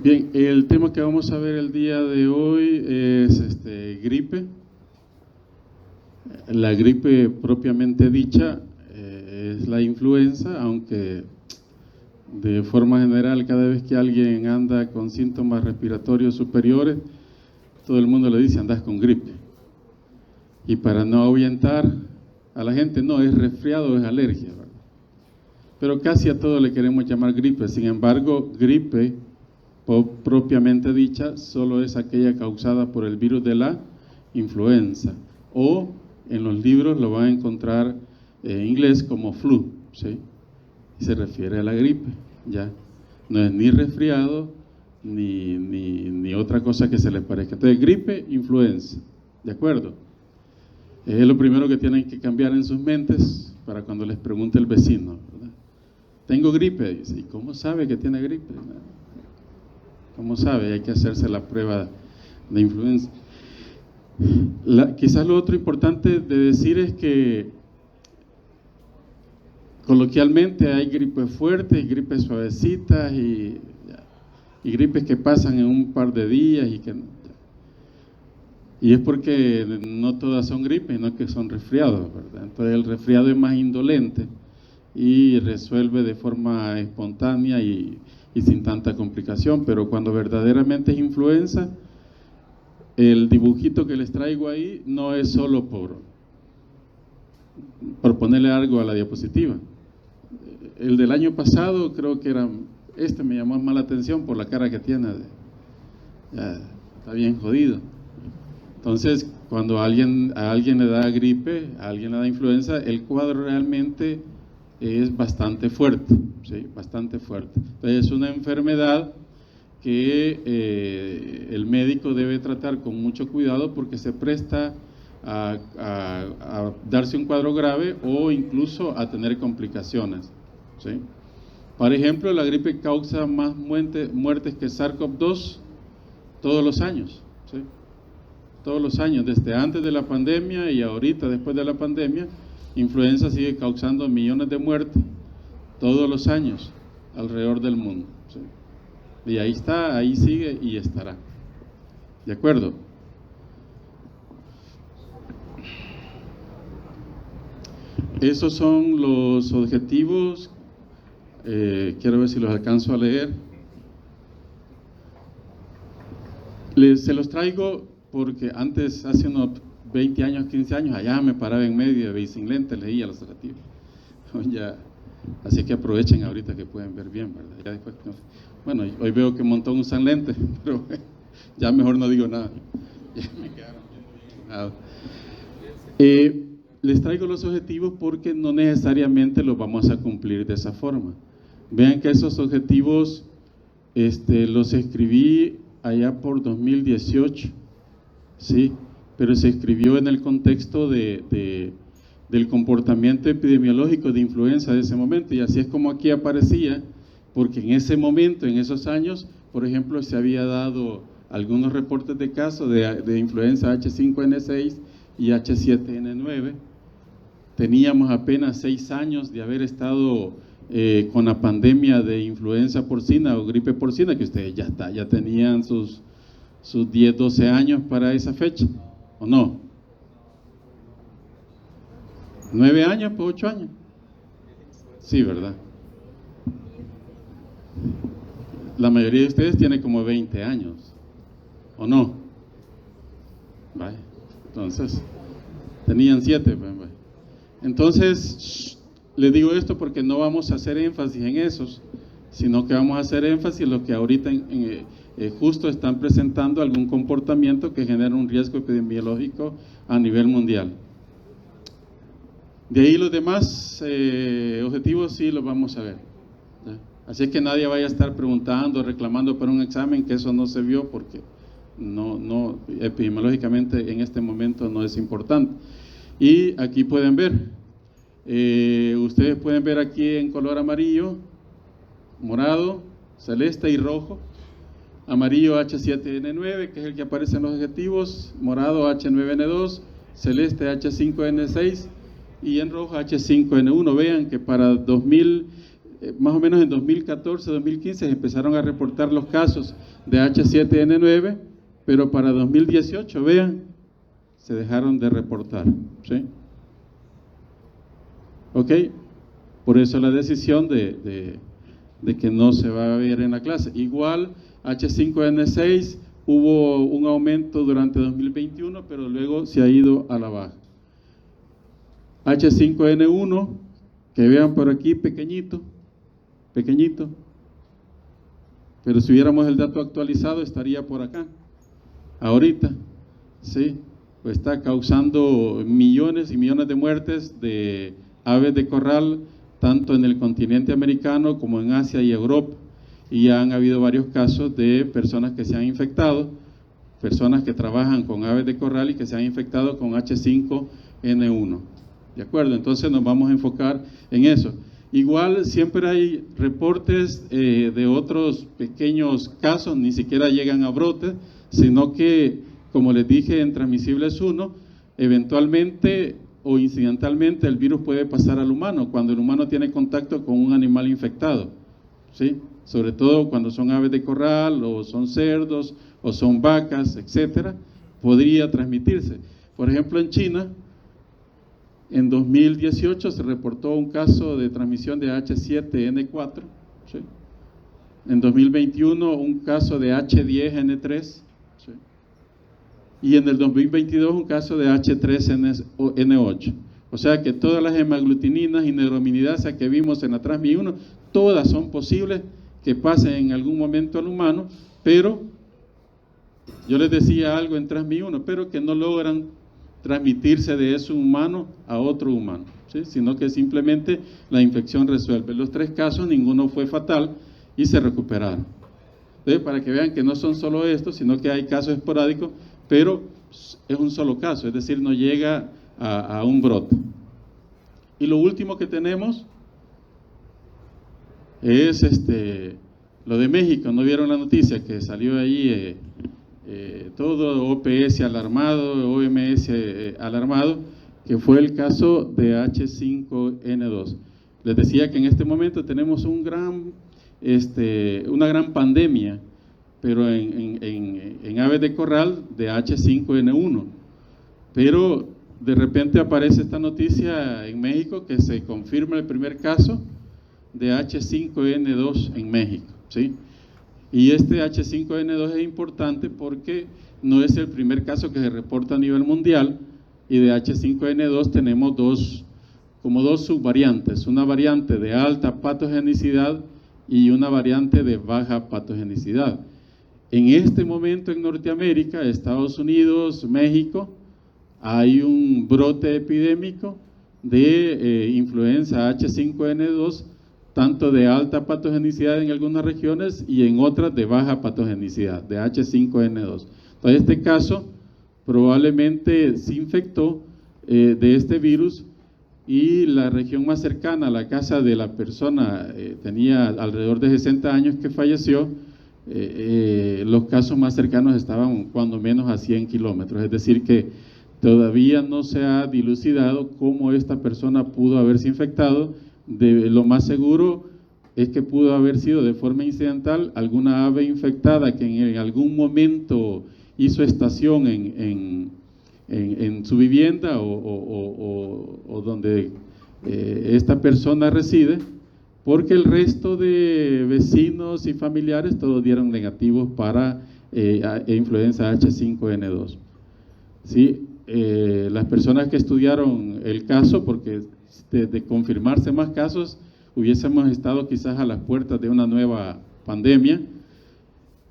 Bien, el tema que vamos a ver el día de hoy es gripe. La gripe propiamente dicha es la influenza, aunque de forma general cada vez que alguien anda con síntomas respiratorios superiores, todo el mundo le dice andas con gripe. Y para no ahuyentar a la gente, no, es resfriado o es alergia, ¿verdad? Pero casi a todo le queremos llamar gripe. Sin embargo, gripe propiamente dicha solo es aquella causada por el virus de la influenza, o en los libros lo van a encontrar en inglés como flu, ¿sí? Y se refiere a la gripe, ya no es ni resfriado ni otra cosa que se les parezca. Entonces, gripe, influenza, ¿de acuerdo? Es lo primero que tienen que cambiar en sus mentes para cuando les pregunte el vecino, ¿verdad? Tengo gripe, dice, ¿y cómo sabe que tiene gripe? ¿Cómo sabe? Hay que hacerse la prueba de influenza. Quizás lo otro importante de decir es que coloquialmente hay gripes fuertes, gripes suavecitas y gripes que pasan en un par de días y es porque no todas son gripes, no que son resfriados, ¿verdad? Entonces el resfriado es más indolente y resuelve de forma espontánea y sin tanta complicación, pero cuando verdaderamente es influenza, el dibujito que les traigo ahí no es solo por ponerle algo a la diapositiva. El del año pasado creo que era, me llamó más la atención por la cara que tiene, ya, está bien jodido. Entonces, cuando a alguien le da gripe, a alguien le da influenza, el cuadro realmente es bastante fuerte, ¿sí? Bastante fuerte. Entonces, es una enfermedad que el médico debe tratar con mucho cuidado porque se presta a darse un cuadro grave o incluso a tener complicaciones, ¿sí? Por ejemplo, la gripe causa más muertes que SARS-CoV-2 todos los años, ¿sí? Todos los años, desde antes de la pandemia y ahorita después de la pandemia, influenza sigue causando millones de muertes todos los años alrededor del mundo, ¿sí? Y ahí está, ahí sigue y estará. ¿De acuerdo? Esos son los objetivos. Quiero ver si los alcanzo a leer. Se los traigo porque antes, hace unos 20 años, 15 años, allá me paraba en medio y sin lentes leía los objetivos. Ya, así que aprovechen ahorita que pueden ver bien, ¿verdad? Ya después, bueno, hoy veo que un montón usan lentes, pero ya mejor no digo nada. Ya me quedaron bien iluminados. Les traigo los objetivos porque no necesariamente los vamos a cumplir de esa forma. Vean que esos objetivos los escribí allá por 2018, ¿sí? Pero se escribió en el contexto del comportamiento epidemiológico de influenza de ese momento, y así es como aquí aparecía, porque en ese momento, en esos años, por ejemplo, se había dado algunos reportes de casos de influenza H5N6 y H7N9. Teníamos apenas 6 años de haber estado con la pandemia de influenza porcina o gripe porcina, que ustedes ya tenían sus 10, 12 años para esa fecha, ¿o no? 9 años, pues 8 años. Sí, ¿verdad? La mayoría de ustedes tiene como 20 años, ¿o no? Vaya, entonces, tenían 7, pues, vaya. Entonces, les digo esto porque no vamos a hacer énfasis en esos, sino que vamos a hacer énfasis en lo que ahorita justo están presentando algún comportamiento que genera un riesgo epidemiológico a nivel mundial. De ahí los demás objetivos sí los vamos a ver, ¿ya? Así que nadie vaya a estar preguntando, reclamando para un examen que eso no se vio porque no epidemiológicamente en este momento no es importante. Y aquí pueden ver, ustedes pueden ver aquí en color amarillo, morado, celeste y rojo. Amarillo H7N9, que es el que aparece en los objetivos, morado H9N2, celeste H5N6 y en rojo H5N1. Vean que para más o menos en 2014, 2015 empezaron a reportar los casos de H7N9, pero para 2018, vean, se dejaron de reportar, ¿sí? ¿Ok? Por eso la decisión de que no se va a ver en la clase. Igual, H5N6 hubo un aumento durante 2021, pero luego se ha ido a la baja. H5N1, que vean por aquí, pequeñito, pequeñito, pero si hubiéramos el dato actualizado estaría por acá, ahorita, ¿sí? Pues está causando millones y millones de muertes de aves de corral, tanto en el continente americano como en Asia y Europa, y ya han habido varios casos de personas que se han infectado, personas que trabajan con aves de corral y que se han infectado con H5N1. ¿De acuerdo? Entonces nos vamos a enfocar en eso. Igual siempre hay reportes de otros pequeños casos, ni siquiera llegan a brotes, sino que, como les dije, en Transmisibles 1, eventualmente o incidentalmente el virus puede pasar al humano, cuando el humano tiene contacto con un animal infectado, ¿sí? Sobre todo cuando son aves de corral, o son cerdos, o son vacas, etcétera, podría transmitirse. Por ejemplo, en China, en 2018 se reportó un caso de transmisión de H7N4, ¿sí? En 2021 un caso de H10N3, ¿sí? Y en el 2022 un caso de H3N8. O sea que todas las hemaglutininas y neuraminidasas que vimos en la Transmi1, todas son posibles que pasen en algún momento al humano, pero yo les decía algo en Transmi1, pero que no logran transmitirse de eso humano a otro humano, ¿sí? Sino que simplemente la infección resuelve. Los 3 casos, ninguno fue fatal y se recuperaron. Entonces, para que vean que no son solo estos, sino que hay casos esporádicos, pero es un solo caso, es decir, no llega a un brote. Y lo último que tenemos es lo de México. ¿No vieron la noticia que salió ahí? Todo OPS alarmado, OMS alarmado, que fue el caso de H5N2. Les decía que en este momento tenemos una gran pandemia, pero en aves de corral de H5N1. Pero de repente aparece esta noticia en México que se confirma el primer caso de H5N2 en México, ¿sí? Y este H5N2 es importante porque no es el primer caso que se reporta a nivel mundial, y de H5N2 tenemos dos subvariantes, una variante de alta patogenicidad y una variante de baja patogenicidad. En este momento en Norteamérica, Estados Unidos, México, hay un brote epidémico de influenza H5N2, tanto de alta patogenicidad en algunas regiones y en otras de baja patogenicidad, de H5N2. Entonces, este caso probablemente se infectó de este virus, y la región más cercana a la casa de la persona tenía alrededor de 60 años que falleció. Los casos más cercanos estaban cuando menos a 100 kilómetros, es decir que todavía no se ha dilucidado cómo esta persona pudo haberse infectado. Lo más seguro es que pudo haber sido de forma incidental alguna ave infectada que en algún momento hizo estación en su vivienda o donde esta persona reside, porque el resto de vecinos y familiares todos dieron negativos para influenza H5N2. ¿Sí? Las personas que estudiaron el caso, porque de confirmarse más casos, hubiésemos estado quizás a las puertas de una nueva pandemia,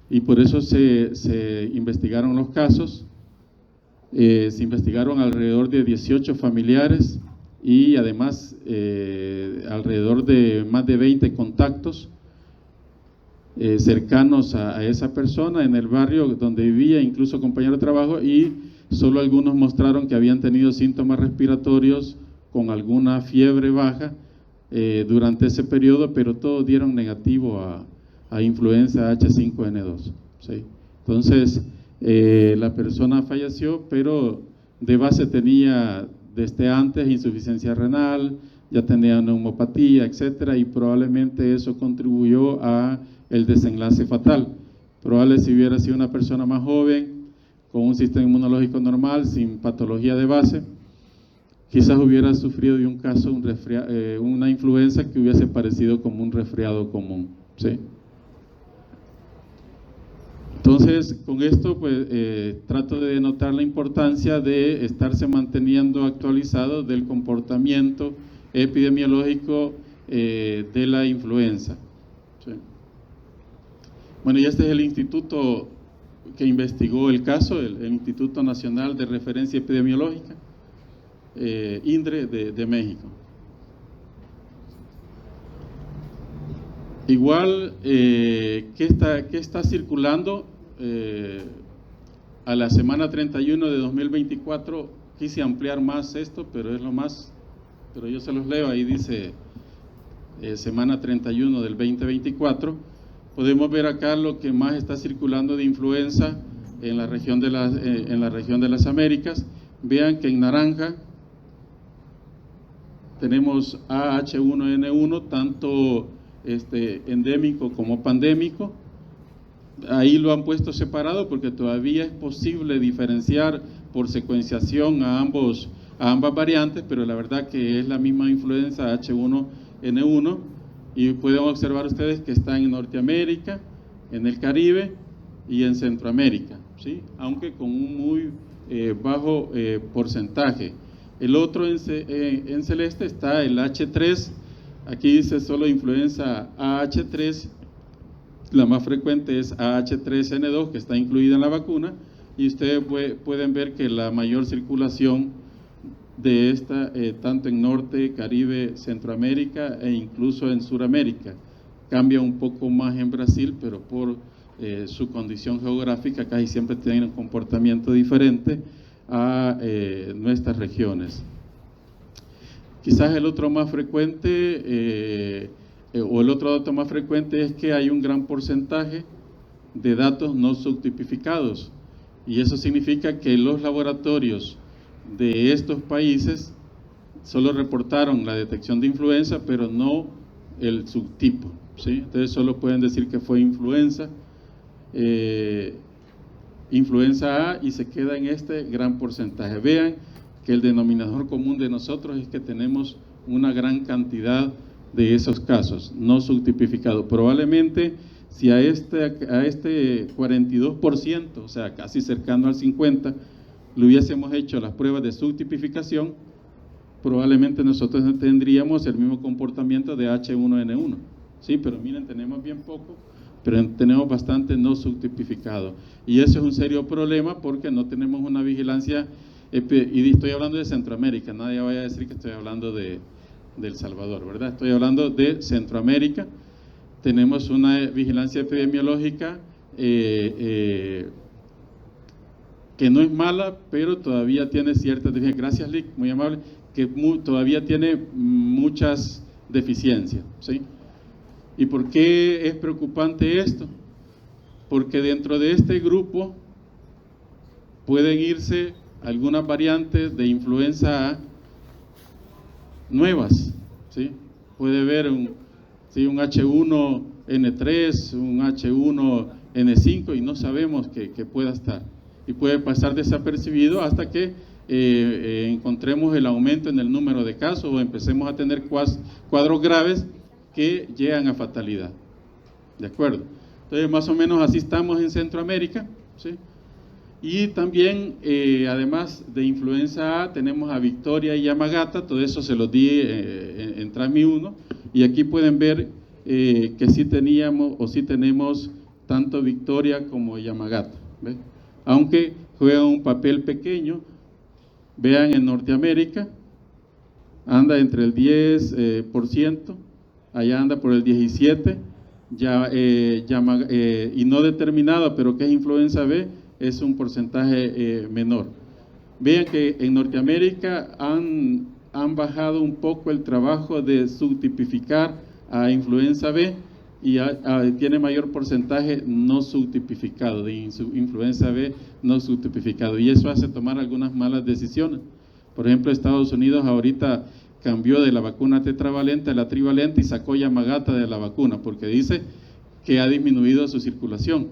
y por eso se investigaron los casos. Se investigaron alrededor de 18 familiares y además alrededor de más de 20 contactos cercanos a esa persona en el barrio donde vivía, incluso compañeros de trabajo, y solo algunos mostraron que habían tenido síntomas respiratorios con alguna fiebre baja durante ese periodo, pero todos dieron negativo a influenza H5N2, ¿sí? Entonces, la persona falleció, pero de base tenía desde antes insuficiencia renal, ya tenía neumopatía, etcétera, y probablemente eso contribuyó a el desenlace fatal. Probablemente si hubiera sido una persona más joven, con un sistema inmunológico normal, sin patología de base, quizás hubiera sufrido de un caso, una influenza que hubiese parecido como un resfriado común, ¿sí? Entonces, con esto, pues, trato de denotar la importancia de estarse manteniendo actualizado del comportamiento epidemiológico de la influenza, ¿sí? Bueno, y este es el instituto que investigó el caso, el Instituto Nacional de Referencia Epidemiológica, INDRE de México. Igual, ¿qué está circulando? A la semana 31 de 2024, quise ampliar más esto, pero es lo más, pero yo se los leo, ahí dice semana 31 del 2024, podemos ver acá lo que más está circulando de influenza en la región de las Américas. Vean que en naranja tenemos AH1N1, tanto endémico como pandémico. Ahí lo han puesto separado porque todavía es posible diferenciar por secuenciación a ambas variantes, pero la verdad que es la misma influenza H1N1, y pueden observar ustedes que está en Norteamérica, en el Caribe y en Centroamérica, ¿sí? Aunque con un muy bajo porcentaje. El otro en celeste está el H3, aquí dice solo influenza AH3, la más frecuente es AH3N2, que está incluida en la vacuna, y ustedes pueden ver que la mayor circulación de esta, tanto en Norte, Caribe, Centroamérica e incluso en Suramérica. Cambia un poco más en Brasil, pero por su condición geográfica casi siempre tienen un comportamiento diferente a nuestras regiones. Quizás el otro más frecuente, o el otro dato más frecuente, es que hay un gran porcentaje de datos no subtipificados, y eso significa que los laboratorios de estos países solo reportaron la detección de influenza, pero no el subtipo, ¿sí? Entonces solo pueden decir que fue influenza, influenza A, y se queda en este gran porcentaje. Vean que el denominador común de nosotros es que tenemos una gran cantidad de esos casos no subtipificados. Probablemente si a este 42%, o sea, casi cercano al 50%, le hubiésemos hecho las pruebas de subtipificación, probablemente nosotros tendríamos el mismo comportamiento de H1N1. Sí, pero miren, tenemos bien poco, pero tenemos bastante no subtipificado. Y eso es un serio problema porque no tenemos una vigilancia, y estoy hablando de Centroamérica, nadie vaya a decir que estoy hablando de El Salvador, ¿verdad? Estoy hablando de Centroamérica. Tenemos una vigilancia epidemiológica que no es mala, pero todavía tiene ciertas deficiencias. Gracias, Lick, muy amable, que todavía tiene muchas deficiencias, ¿sí? ¿Y por qué es preocupante esto? Porque dentro de este grupo pueden irse algunas variantes de influenza A nuevas, ¿sí? Puede haber un H1N3, un H1N5, y no sabemos que pueda estar, y puede pasar desapercibido hasta que encontremos el aumento en el número de casos o empecemos a tener cuadros graves que llegan a fatalidad. ¿De acuerdo? Entonces, más o menos así estamos en Centroamérica, ¿sí? Y también, además de influenza A, tenemos a Victoria y Yamagata. Todo eso se los di en TRAMI 1, y aquí pueden ver que sí teníamos o sí tenemos tanto Victoria como Yamagata, ¿ve? Aunque juegan un papel pequeño. Vean, en Norteamérica anda entre el 10%, allá anda por el 17%, y no determinada, pero que es influenza B, es un porcentaje menor. Vean que en Norteamérica han bajado un poco el trabajo de subtipificar a influenza B, y tiene mayor porcentaje no subtipificado, de influenza B no subtipificado, y eso hace tomar algunas malas decisiones. Por ejemplo, Estados Unidos ahorita cambió de la vacuna tetravalente a la trivalente y sacó Yamagata de la vacuna, porque dice que ha disminuido su circulación.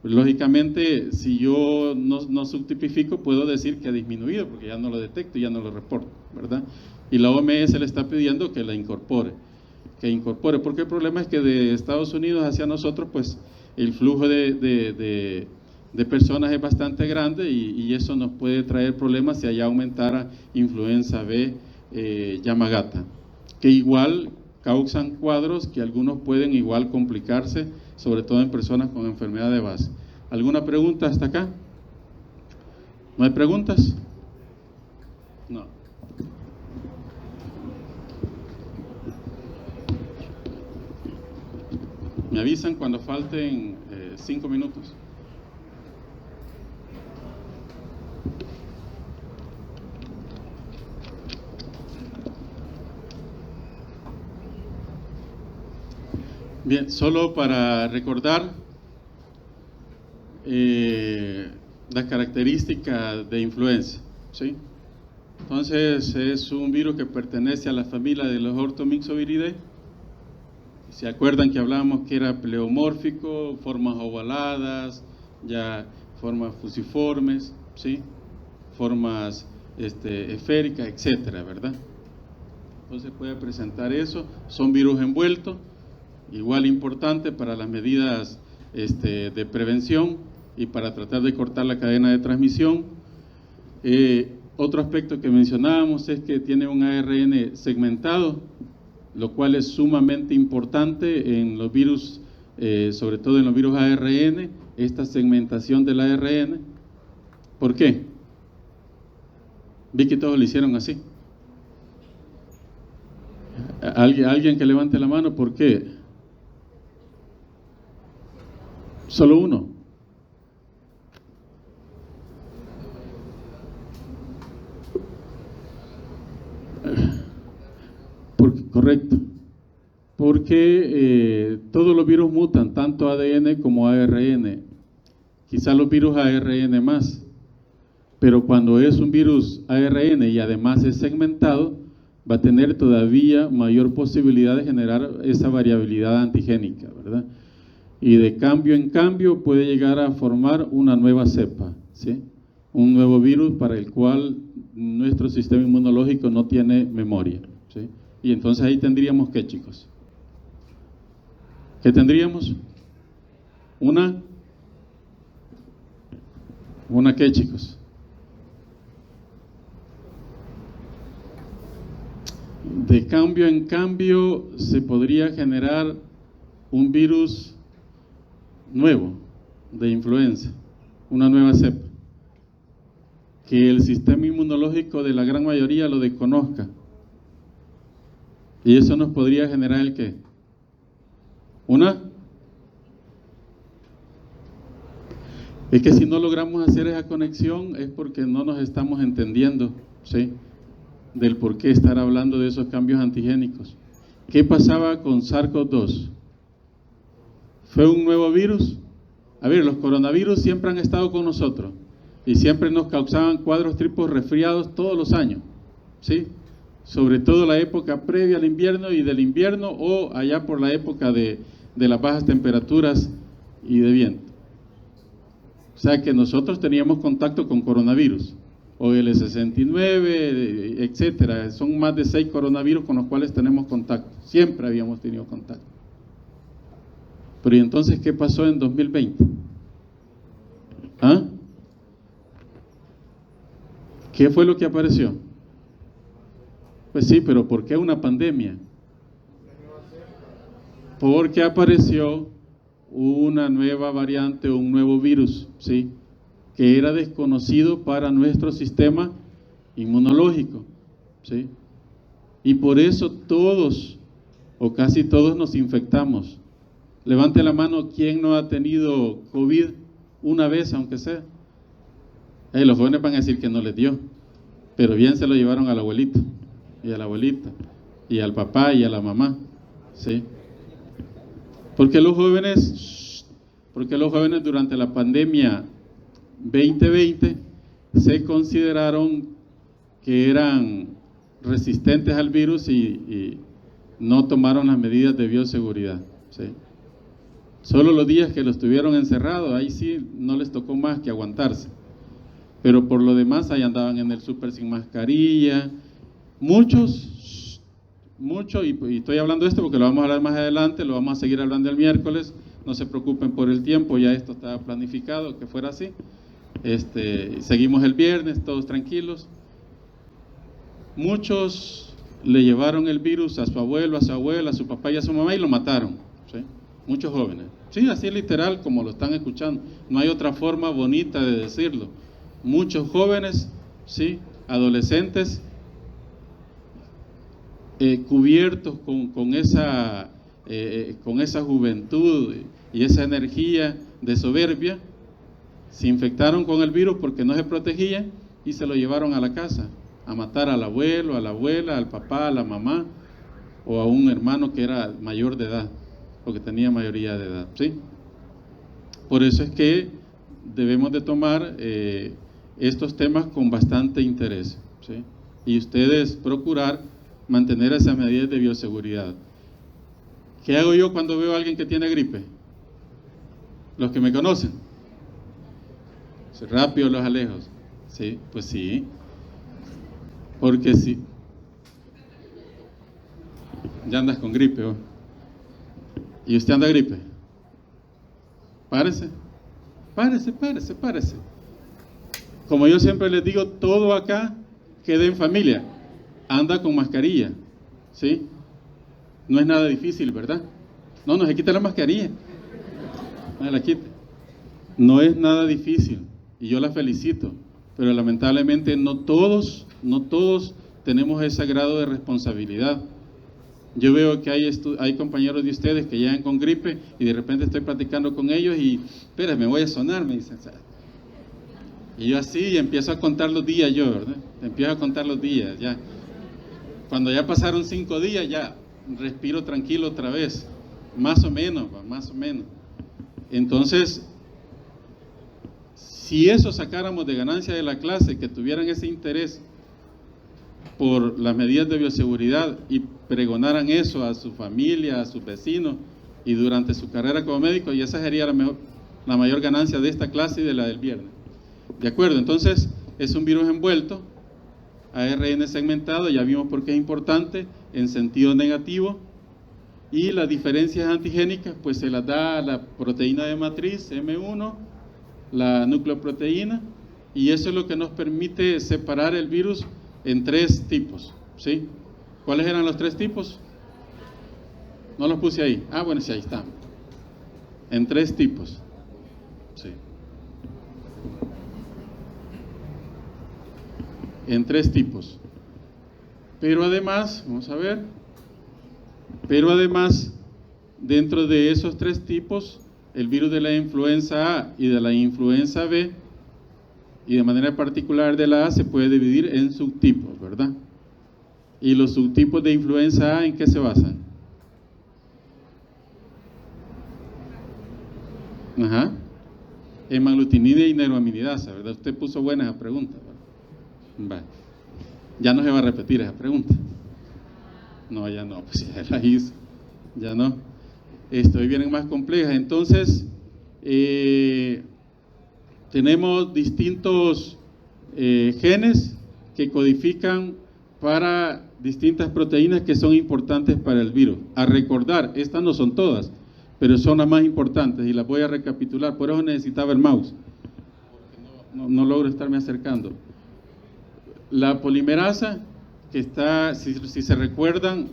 Lógicamente, si yo no subtipifico, puedo decir que ha disminuido, porque ya no lo detecto, ya no lo reporto, ¿verdad? Y la OMS le está pidiendo que la incorpore, porque el problema es que de Estados Unidos hacia nosotros, pues, el flujo de personas es bastante grande y eso nos puede traer problemas si allá aumentara influenza B, Yamagata, que igual causan cuadros que algunos pueden igual complicarse, sobre todo en personas con enfermedad de base. ¿Alguna pregunta hasta acá? ¿No hay preguntas? No. Me avisan cuando falten 5 minutos. Bien, solo para recordar las características de influenza, ¿sí? Entonces, es un virus que pertenece a la familia de los Orthomyxoviridae. ¿Se acuerdan que hablábamos que era pleomórfico, formas ovaladas, ya formas fusiformes, ¿sí? Formas esféricas, etcétera, ¿verdad? Entonces puede presentar eso. Son virus envueltos, igual importante para las medidas de prevención y para tratar de cortar la cadena de transmisión. Otro aspecto que mencionábamos es que tiene un ARN segmentado, lo cual es sumamente importante en los virus, sobre todo en los virus ARN, esta segmentación del ARN. ¿Por qué? Vi que todos lo hicieron así. Alguien que levante la mano, ¿por qué? Solo uno. Correcto. Porque todos los virus mutan, tanto ADN como ARN. Quizá los virus ARN más. Pero cuando es un virus ARN y además es segmentado, va a tener todavía mayor posibilidad de generar esa variabilidad antigénica, ¿verdad? Y de cambio en cambio puede llegar a formar una nueva cepa, ¿sí? Un nuevo virus para el cual nuestro sistema inmunológico no tiene memoria, ¿sí? Y entonces ahí tendríamos, ¿qué, chicos? ¿Qué tendríamos? ¿Una qué, chicos? De cambio en cambio se podría generar un virus nuevo de influenza, una nueva cepa, que el sistema inmunológico de la gran mayoría lo desconozca. Y eso nos podría generar ¿el qué? Es que si no logramos hacer esa conexión es porque no nos estamos entendiendo, ¿sí? Del por qué estar hablando de esos cambios antigénicos. ¿Qué pasaba con SARS-CoV-2? ¿Fue un nuevo virus? A ver, los coronavirus siempre han estado con nosotros y siempre nos causaban cuadros tipos resfriados todos los años, ¿sí? Sobre todo la época previa al invierno y del invierno o allá por la época de las bajas temperaturas y de viento. O sea que nosotros teníamos contacto con coronavirus, o el 69, etcétera. Son más de 6 coronavirus con los cuales tenemos contacto. Siempre habíamos tenido contacto. Pero ¿y entonces qué pasó en 2020? ¿Ah? ¿Qué fue lo que apareció? Pues sí, pero ¿por qué una pandemia? Porque apareció una nueva variante, un nuevo virus, ¿sí? Que era desconocido para nuestro sistema inmunológico, ¿sí? Y por eso todos, o casi todos, nos infectamos. Levante la mano, ¿quién no ha tenido COVID una vez, aunque sea? Los jóvenes van a decir que no les dio, pero bien se lo llevaron al abuelito, y a la abuelita, y al papá, y a la mamá, ¿sí? Porque los jóvenes durante la pandemia 2020 se consideraron que eran resistentes al virus y no tomaron las medidas de bioseguridad, ¿sí? Solo los días que los tuvieron encerrados, ahí sí no les tocó más que aguantarse. Pero por lo demás, ahí andaban en el súper sin mascarilla. Muchos, y estoy hablando de esto porque lo vamos a hablar más adelante, lo vamos a seguir hablando el miércoles. No se preocupen por el tiempo, ya esto estaba planificado que fuera así. Seguimos el viernes, todos tranquilos. Muchos le llevaron el virus a su abuelo, a su abuela, a su papá y a su mamá y lo mataron, ¿sí? Muchos jóvenes. Sí, así literal como lo están escuchando. No hay otra forma bonita de decirlo. Muchos jóvenes, ¿sí? Adolescentes, cubiertos con esa juventud y esa energía de soberbia, se infectaron con el virus porque no se protegían y se lo llevaron a la casa a matar al abuelo, a la abuela, al papá, a la mamá o a un hermano que era mayor de edad o que tenía mayoría de edad, ¿sí? Por eso es que debemos de tomar estos temas con bastante interés, ¿sí? Y ustedes procurar mantener esas medidas de bioseguridad. ¿Qué hago yo cuando veo a alguien que tiene gripe? Los que me conocen, rápido los alejo, ¿sí? Pues sí, porque si ya andas con gripe, ¿o? ¿Y usted anda gripe? Párese. Como yo siempre les digo, todo acá queda en familia. Anda con mascarilla, ¿sí? No es nada difícil, ¿verdad? No se quita la mascarilla. No la quite. No es nada difícil y yo la felicito, pero lamentablemente no todos tenemos ese grado de responsabilidad. Yo veo que hay compañeros de ustedes que llegan con gripe y de repente estoy platicando con ellos y, espera, me voy a sonar, me dicen. Y yo así empiezo a contar los días yo, ¿verdad? Empiezo a contar los días, ya. Cuando ya pasaron 5 días, ya respiro tranquilo otra vez, más o menos. Entonces, si eso sacáramos de ganancia de la clase, que tuvieran ese interés por las medidas de bioseguridad y pregonaran eso a su familia, a sus vecinos y durante su carrera como médico, y esa sería la mayor ganancia de esta clase y de la del viernes. ¿De acuerdo? Entonces, es un virus envuelto, ARN segmentado, ya vimos por qué es importante, en sentido negativo, y las diferencias antigénicas, pues se las da la proteína de matriz, M1, la nucleoproteína, y eso es lo que nos permite separar el virus en 3 tipos, ¿sí? ¿Cuáles eran los 3 tipos? No los puse ahí. Ah, bueno, sí, ahí están. En 3 tipos, sí. En 3 tipos. Pero además, vamos a ver, dentro de esos 3 tipos, el virus de la influenza A y de la influenza B, y de manera particular de la A, se puede dividir en subtipos, ¿verdad? ¿Y los subtipos de influenza A en qué se basan? En aglutinina y neuraminidasa, ¿verdad? Usted puso buena esa pregunta, ¿verdad? Vale. Ya no se va a repetir esa pregunta. No, ya no, pues ya la hizo. Ya no. Hoy vienen más complejas. Entonces, tenemos distintos genes que codifican para distintas proteínas que son importantes para el virus. A recordar, estas no son todas, pero son las más importantes y las voy a recapitular. Por eso necesitaba el mouse, porque no logro estarme acercando. La polimerasa, que está, si se recuerdan,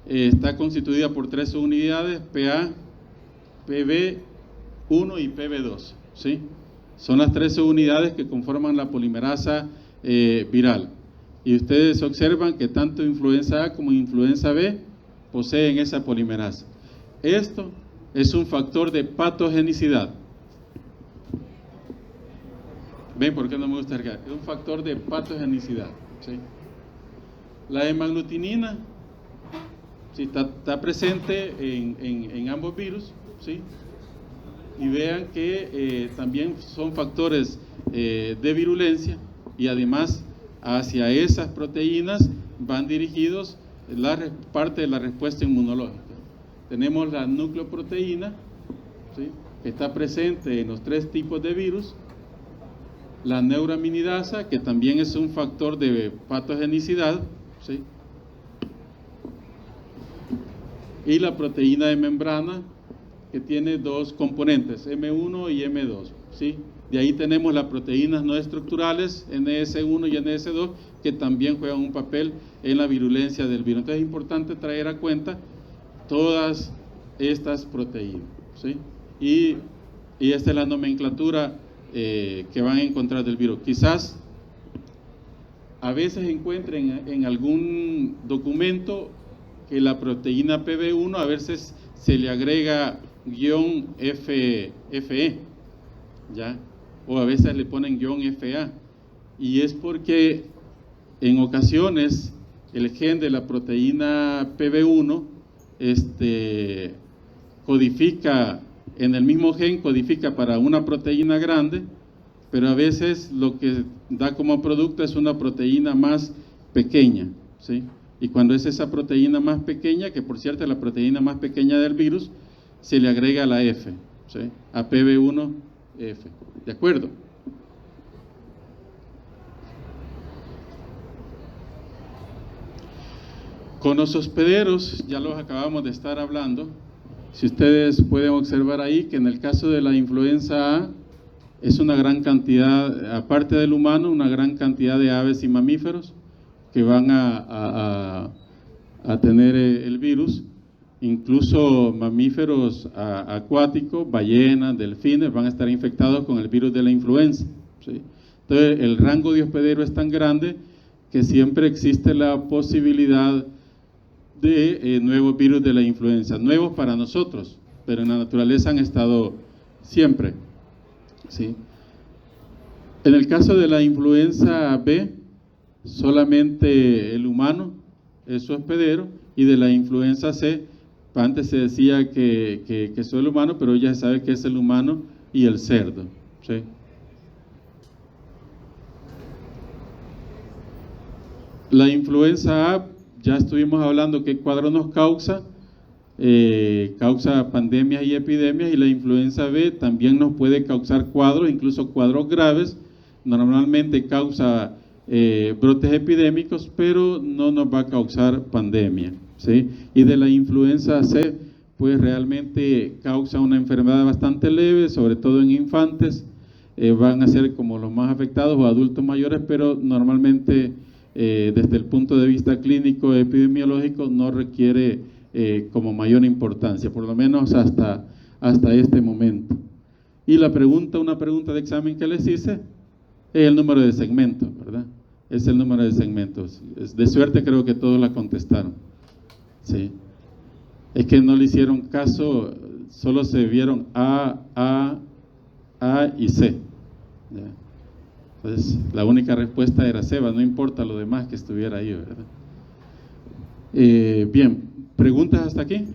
está constituida por 3 unidades, PA, PB1 y PB2, ¿sí? Son las 13 unidades que conforman la polimerasa viral. Y ustedes observan que tanto influenza A como influenza B poseen esa polimerasa. Esto es un factor de patogenicidad. ¿Ven por qué no me gusta cargar? Es un factor de patogenicidad, ¿sí? La hemaglutinina, ¿sí? está presente en ambos virus, ¿sí? Y vean que también son factores de virulencia y además hacia esas proteínas van dirigidos parte de la respuesta inmunológica. Tenemos la nucleoproteína, ¿sí?, que está presente en los 3 tipos de virus, la neuraminidasa, que también es un factor de patogenicidad, ¿sí?, y la proteína de membrana, que tiene 2 componentes, M1 y M2, ¿sí? De ahí tenemos las proteínas no estructurales, NS1 y NS2, que también juegan un papel en la virulencia del virus. Entonces es importante traer a cuenta todas estas proteínas, ¿sí? Y esta es la nomenclatura que van a encontrar del virus. Quizás a veces encuentren en algún documento que la proteína PB1 a veces se le agrega -FE, ¿ya? O a veces le ponen -FA, y es porque en ocasiones el gen de la proteína PB1 codifica, en el mismo gen codifica para una proteína grande, pero a veces lo que da como producto es una proteína más pequeña, ¿sí? Y cuando es esa proteína más pequeña, que por cierto es la proteína más pequeña del virus, se le agrega la F, ¿sí?, a PB1F, ¿de acuerdo? Con los hospederos, ya los acabamos de estar hablando. Si ustedes pueden observar ahí que en el caso de la influenza A, es una gran cantidad, aparte del humano, una gran cantidad de aves y mamíferos que van a tener el virus, incluso mamíferos acuáticos, ballenas, delfines, van a estar infectados con el virus de la influenza, ¿sí? Entonces, el rango de hospedero es tan grande que siempre existe la posibilidad de nuevos virus de la influenza, nuevos para nosotros, pero en la naturaleza han estado siempre, ¿sí? En el caso de la influenza B, solamente el humano es su hospedero, y de la influenza C, antes se decía que solo el humano, pero ya se sabe que es el humano y el cerdo, ¿sí? La influenza A, ya estuvimos hablando qué cuadro nos causa, causa pandemias y epidemias, y la influenza B también nos puede causar cuadros, incluso cuadros graves. Normalmente causa brotes epidémicos, pero no nos va a causar pandemia, ¿sí? Y de la influenza C, pues realmente causa una enfermedad bastante leve, sobre todo en infantes, van a ser como los más afectados o adultos mayores, pero normalmente desde el punto de vista clínico epidemiológico no requiere como mayor importancia, por lo menos hasta este momento. Y una pregunta de examen que les hice es el número de segmentos, ¿verdad? Es el número de segmentos. De suerte creo que todos la contestaron, ¿sí? Es que no le hicieron caso, solo se vieron A y C, ¿ya? Entonces, la única respuesta era C, no importa lo demás que estuviera ahí, ¿verdad? Bien, ¿preguntas hasta aquí?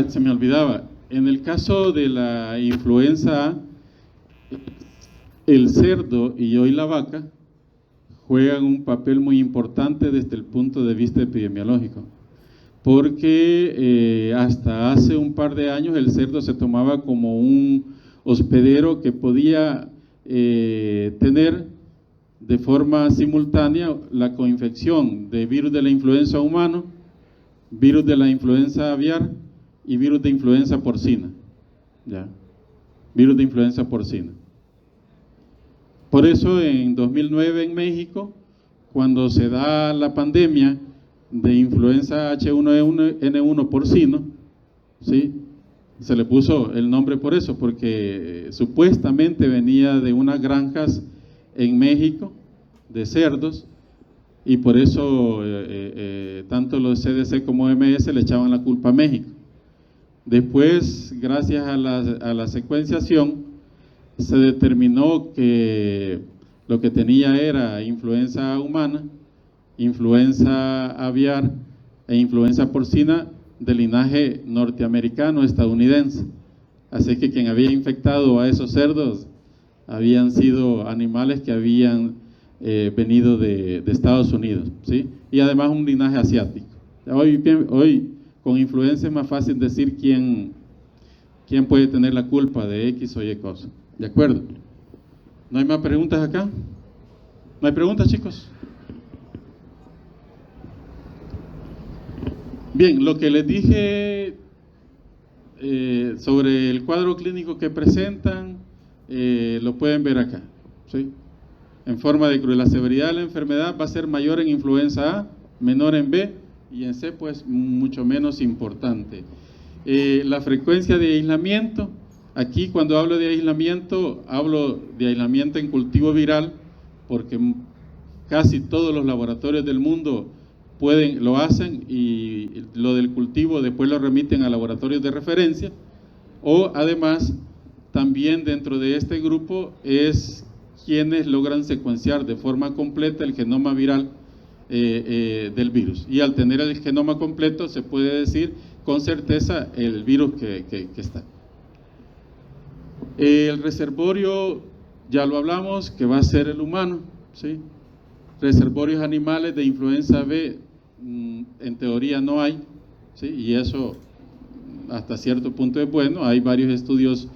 Se me olvidaba, en el caso de la influenza A, el cerdo y hoy la vaca juegan un papel muy importante desde el punto de vista epidemiológico, porque hasta hace un par de años el cerdo se tomaba como un hospedero que podía tener de forma simultánea la coinfección de virus de la influenza humano, virus de la influenza aviar y virus de influenza porcina, ¿ya? Virus de influenza porcina. Por eso en 2009 en México, cuando se da la pandemia de influenza H1N1 porcino, ¿sí?, se le puso el nombre por eso, porque supuestamente venía de unas granjas en México de cerdos, y por eso tanto los CDC como OMS le echaban la culpa a México. Después, gracias a la secuenciación, se determinó que lo que tenía era influenza humana, influenza aviar e influenza porcina de linaje norteamericano, estadounidense. Así que quien había infectado a esos cerdos habían sido animales que habían venido de Estados Unidos, ¿sí? Y además un linaje asiático. Hoy con influenza es más fácil decir quién puede tener la culpa de X o Y cosa. ¿De acuerdo? ¿No hay más preguntas acá? ¿No hay preguntas, chicos? Bien, lo que les dije sobre el cuadro clínico que presentan, lo pueden ver acá, ¿sí? En forma de cruz. La severidad de la enfermedad va a ser mayor en influenza A, menor en B, y en C pues mucho menos importante. La frecuencia de aislamiento, aquí cuando hablo de aislamiento en cultivo viral, porque casi todos los laboratorios del mundo lo hacen, y lo del cultivo después lo remiten a laboratorios de referencia. O además también dentro de este grupo es quienes logran secuenciar de forma completa el genoma viral del virus, y al tener el genoma completo se puede decir con certeza el virus que está. El reservorio ya lo hablamos, que va a ser el humano, ¿sí? Reservorios animales de influenza B en teoría no hay, ¿sí? Y eso hasta cierto punto es bueno. Hay varios estudios,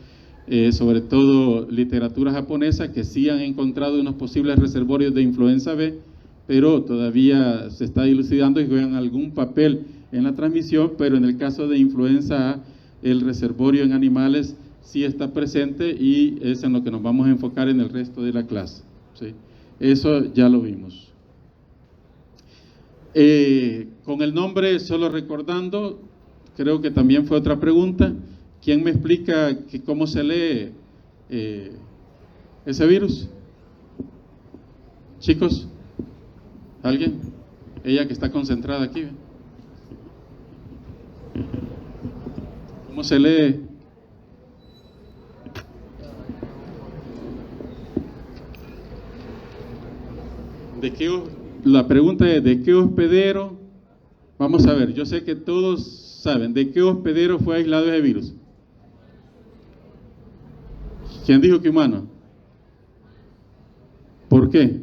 sobre todo literatura japonesa, que sí han encontrado unos posibles reservorios de influenza B, pero todavía se está dilucidando y juegan algún papel en la transmisión. Pero en el caso de influenza A, el reservorio en animales sí está presente, y es en lo que nos vamos a enfocar en el resto de la clase, ¿sí? Eso ya lo vimos. Con el nombre, solo recordando, creo que también fue otra pregunta. ¿Quién me explica cómo se lee ese virus? Chicos, ¿alguien? Ella que está concentrada aquí. ¿Cómo se lee? La pregunta es: ¿de qué hospedero? Vamos a ver, yo sé que todos saben. ¿De qué hospedero fue aislado ese virus? ¿Quién dijo que humano? ¿Por qué?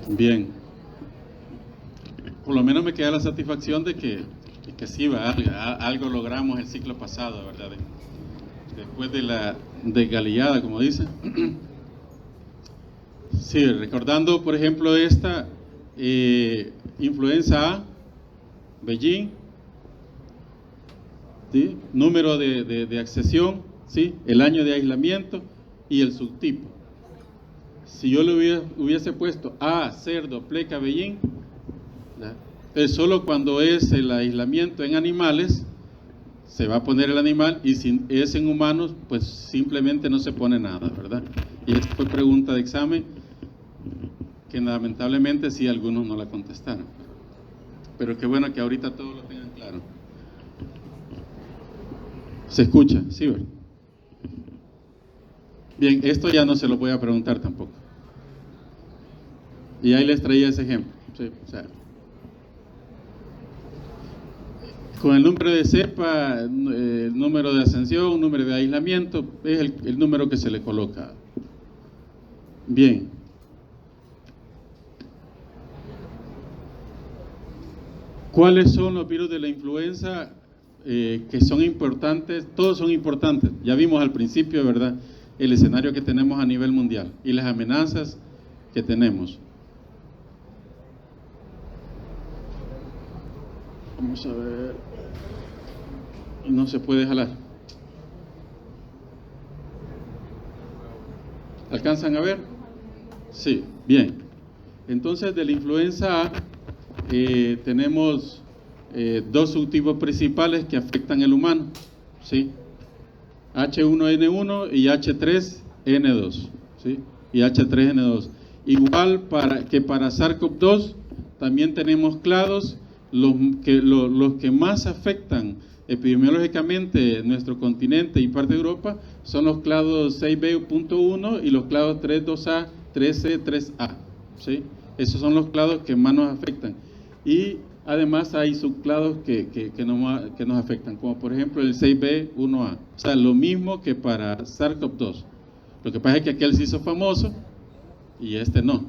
Bien. Por lo menos me queda la satisfacción de que sí, algo logramos el ciclo pasado, ¿verdad? Después de la desgalillada, como dice. Sí, recordando, por ejemplo, esta influenza A, Beijing, ¿sí? Número de accesión, ¿sí? El año de aislamiento y el subtipo. Si yo le hubiese puesto A, cerdo, pleca, Beijing, es solo cuando es el aislamiento en animales se va a poner el animal, y si es en humanos, pues simplemente no se pone nada, ¿verdad? Y esta fue pregunta de examen que lamentablemente sí algunos no la contestaron, pero qué bueno que ahorita todos lo tengan claro. ¿Se escucha? Sí, ¿verdad? Bien, esto ya no se lo voy a preguntar tampoco. Y ahí les traía ese ejemplo, ¿sí? O sea, con el número de cepa, el número de ascensión, número de aislamiento, es el número que se le coloca. Bien. ¿Cuáles son los virus de la influenza que son importantes? Todos son importantes. Ya vimos al principio, ¿verdad?, el escenario que tenemos a nivel mundial y las amenazas que tenemos. Vamos a ver. No se puede jalar. ¿Alcanzan a ver? Sí, bien. Entonces, de la influenza A tenemos dos subtipos principales que afectan al humano, ¿sí? H1N1 y H3N2, ¿sí? Y H3N2. Igual que para SARS-CoV-2, también tenemos clados. Los que más afectan epidemiológicamente nuestro continente y parte de Europa son los clados 6B.1 y los clados 3.2A, 3C, 3A, ¿sí? Esos son los clados que más nos afectan. Y Además hay subclados que nos afectan, como por ejemplo el 6B1A. O sea, lo mismo que para SARS-CoV-2. Lo que pasa es que aquel se hizo famoso y este no.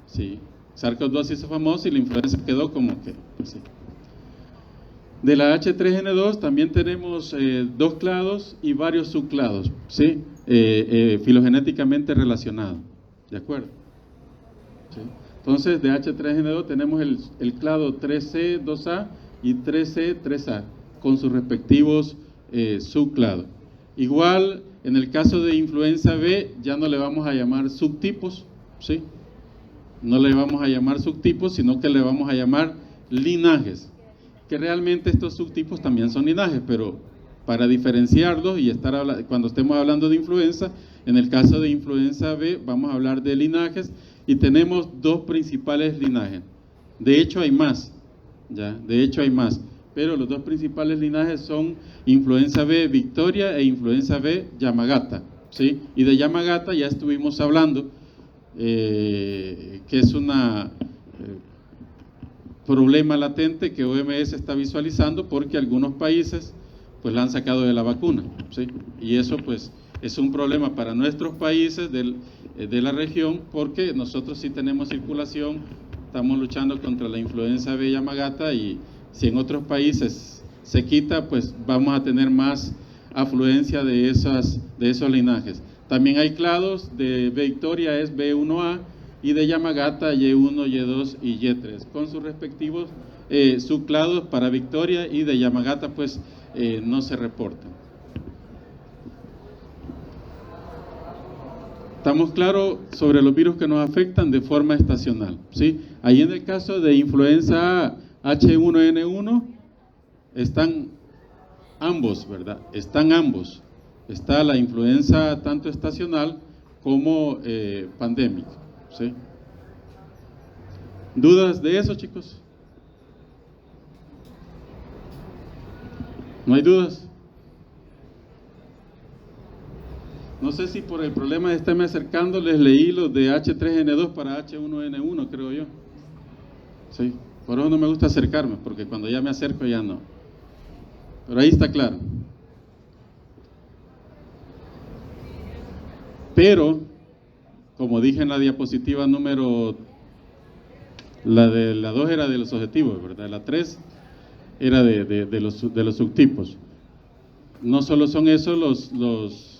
¿Sí? SARS-CoV-2 se hizo famoso y la influenza quedó como que... ¿sí? De la H3N2 también tenemos dos clados y varios subclados, ¿sí? Filogenéticamente relacionados. ¿De acuerdo? ¿Sí? Entonces, de H3N2 tenemos el clado 3C, 2A y 3C, 3A, con sus respectivos subclados. Igual, en el caso de influenza B, ya no le vamos a llamar subtipos, ¿sí? No le vamos a llamar subtipos, sino que le vamos a llamar linajes. Que realmente estos subtipos también son linajes, pero para diferenciarlos y cuando estemos hablando de influenza, en el caso de influenza B, vamos a hablar de linajes. Y tenemos dos principales linajes. De hecho hay más, pero los dos principales linajes son influenza B Victoria e influenza B Yamagata, ¿sí? Y de Yamagata ya estuvimos hablando, que es un problema latente que OMS está visualizando porque algunos países pues la han sacado de la vacuna, ¿sí? Y eso pues es un problema para nuestros países de la región, porque nosotros sí tenemos circulación, estamos luchando contra la influenza B Yamagata, y si en otros países se quita, pues vamos a tener más afluencia de esos linajes. También hay clados, de Victoria es B1A y de Yamagata Y1, Y2 y Y3, con sus respectivos subclados. Para Victoria y de Yamagata pues no se reportan. Estamos claros sobre los virus que nos afectan de forma estacional, ¿sí? Ahí en el caso de influenza H1N1 están ambos, ¿verdad? Están ambos. Está la influenza tanto estacional como pandémica, ¿sí? ¿Dudas de eso, chicos? ¿No hay dudas? No sé si por el problema de estarme acercando les leí los de H3N2 para H1N1, creo yo. Sí, por eso no me gusta acercarme, porque cuando ya me acerco ya no. Pero ahí está claro. Pero, como dije en la diapositiva número... La 2 era de los objetivos, ¿verdad? La 3 era de los subtipos. No solo son esos los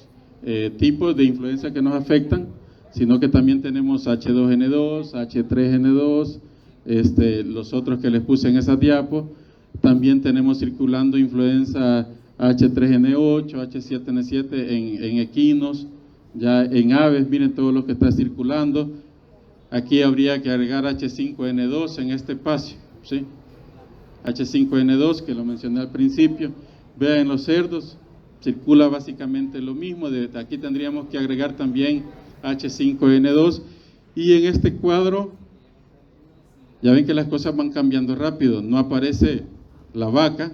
tipos de influenza que nos afectan, sino que también tenemos H2N2, H3N2, los otros que les puse en esa diapo. También tenemos circulando influenza H3N8, H7N7 en equinos, ya en aves, miren todo lo que está circulando. Aquí habría que agregar H5N2 en este espacio, ¿sí? H5N2, que lo mencioné al principio. Vean los cerdos, circula básicamente lo mismo. De aquí tendríamos que agregar también H5N2. Y en este cuadro, ya ven que las cosas van cambiando rápido. No aparece la vaca,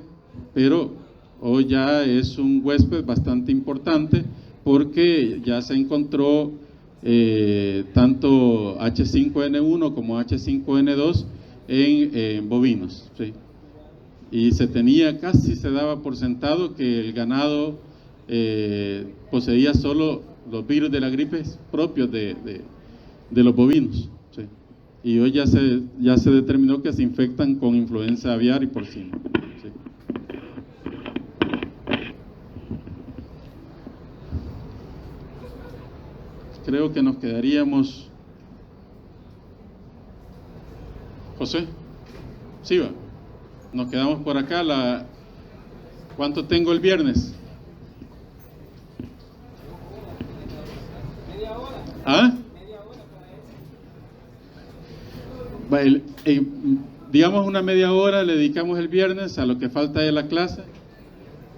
pero hoy ya es un huésped bastante importante, porque ya se encontró tanto H5N1 como H5N2 en bovinos, ¿sí? Y casi se daba por sentado que el ganado poseía solo los virus de la gripe propios de los bovinos, ¿sí? Y hoy ya se determinó que se infectan con influenza aviar y porcina, ¿sí? Creo que nos quedaríamos... José, sí va. Nos quedamos por acá. ¿Cuánto tengo el viernes? Media hora. ¿Ah? Digamos una media hora le dedicamos el viernes a lo que falta de la clase,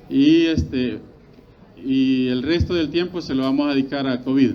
y el resto del tiempo se lo vamos a dedicar a COVID.